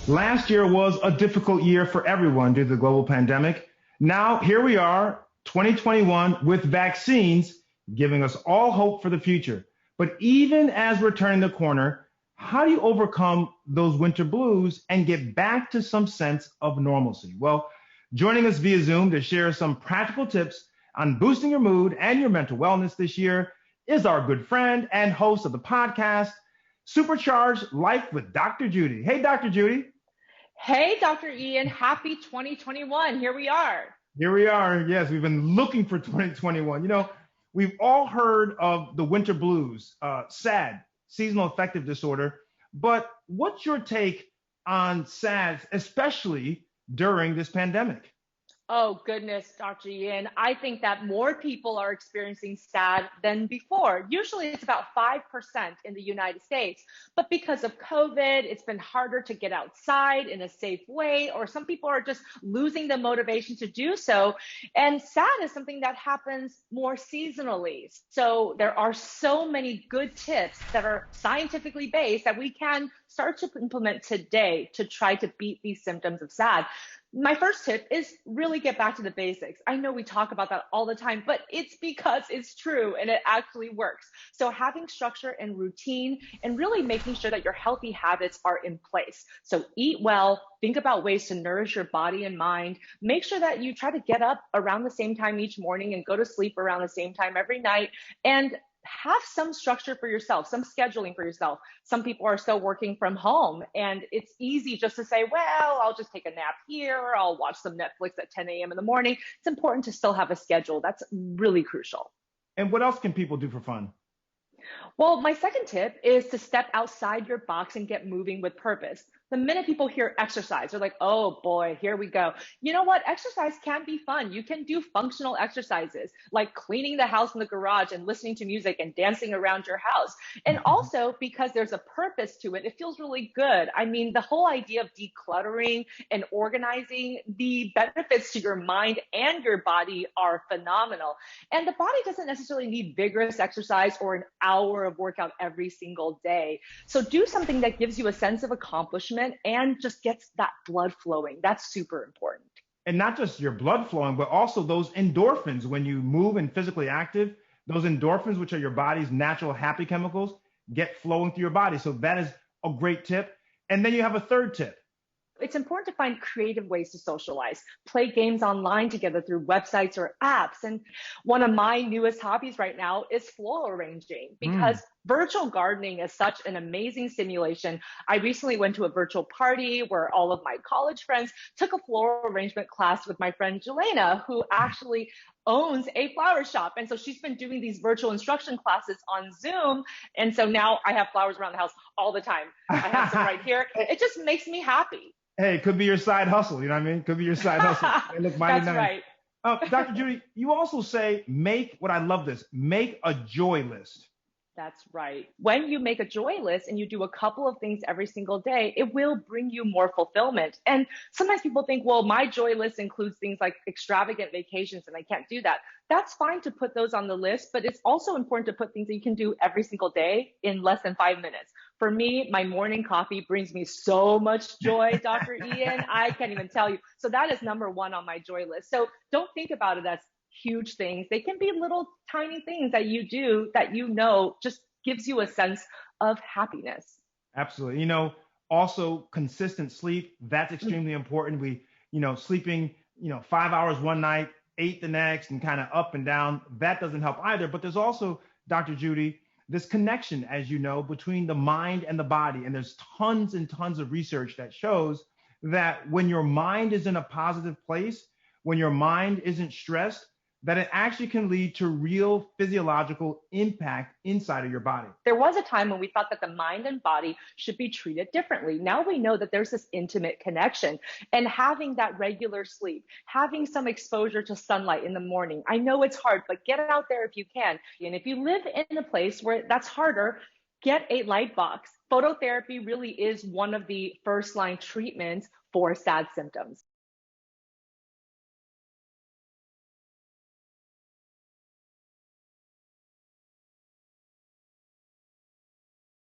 Last year was a difficult year for everyone due to the global pandemic. Now, here we are, 2021, with vaccines giving us all hope for the future. But even as we're turning the corner, how do you overcome those winter blues and get back to some sense of normalcy? Well, joining us via Zoom to share some practical tips on boosting your mood and your mental wellness this year is our good friend and host of the podcast, Supercharged Life with Dr. Judy. Hey, Dr. Judy. Hey, Dr. Ian, happy 2021. Here we are. Here we are. Yes, we've been looking for 2021. You know, we've all heard of the winter blues, SAD, seasonal affective disorder. But what's your take on SAD, especially during this pandemic? Oh, goodness, Dr. Ian. I think that more people are experiencing SAD than before. Usually it's about 5% in the United States. But because of COVID, it's been harder to get outside in a safe way, or some people are just losing the motivation to do so. And SAD is something that happens more seasonally. So there are so many good tips that are scientifically based that we can start to implement today to try to beat these symptoms of SAD. My first tip is really get back to the basics. I know we talk about that all the time, but it's because it's true and it actually works. So having structure and routine and really making sure that your healthy habits are in place. So eat well, think about ways to nourish your body and mind. Make sure that you try to get up around the same time each morning and go to sleep around the same time every night. And have some structure for yourself, some scheduling for yourself. Some people are still working from home and it's easy just to say, well, I'll just take a nap here, or I'll watch some Netflix at 10 a.m. in the morning. It's important to still have a schedule. That's really crucial. And what else can people do for fun? Well, my second tip is to step outside your box and get moving with purpose. The minute people hear exercise, they're like, oh boy, here we go. You know what? Exercise can be fun. You can do functional exercises like cleaning the house in the garage and listening to music and dancing around your house. And also because there's a purpose to it, it feels really good. I mean, the whole idea of decluttering and organizing, the benefits to your mind and your body are phenomenal. And the body doesn't necessarily need vigorous exercise or an hour of workout every single day. So do something that gives you a sense of accomplishment and just gets that blood flowing. That's super important. And not just your blood flowing, but also those endorphins when you move and physically active, those endorphins, which are your body's natural happy chemicals, get flowing through your body. So that is a great tip. And then you have a third tip. It's important to find creative ways to socialize, play games online together through websites or apps. And one of my newest hobbies right now is floral arranging because virtual gardening is such an amazing stimulation. I recently went to a virtual party where all of my college friends took a floral arrangement class with my friend Jelena, who actually owns a flower shop. And so she's been doing these virtual instruction classes on Zoom. And so now I have flowers around the house all the time. I have some right here. It just makes me happy. Hey, it could be your side hustle. You know what I mean? Could be your side hustle. They look mighty That's nice. right. Dr. Judy, you also say I love this, make a joy list. That's right. When you make a joy list and you do a couple of things every single day, it will bring you more fulfillment. And sometimes people think, well, my joy list includes things like extravagant vacations and I can't do that. That's fine to put those on the list, but it's also important to put things that you can do every single day in less than 5 minutes. For me, my morning coffee brings me so much joy, Dr. Ian, I can't even tell you. So that is number one on my joy list. So don't think about it as huge things. They can be little tiny things that you do that just gives you a sense of happiness. Absolutely. Also consistent sleep, that's extremely important. Sleeping, 5 hours one night, 8 the next, and kind of up and down, that doesn't help either. But there's also, Dr. Judy, this connection, as you know, between the mind and the body. And there's tons and tons of research that shows that when your mind is in a positive place, when your mind isn't stressed, that it actually can lead to real physiological impact inside of your body. There was a time when we thought that the mind and body should be treated differently. Now we know that there's this intimate connection, and having that regular sleep, having some exposure to sunlight in the morning. I know it's hard, but get out there if you can. And if you live in a place where that's harder, get a light box. Phototherapy really is one of the first line treatments for SAD symptoms.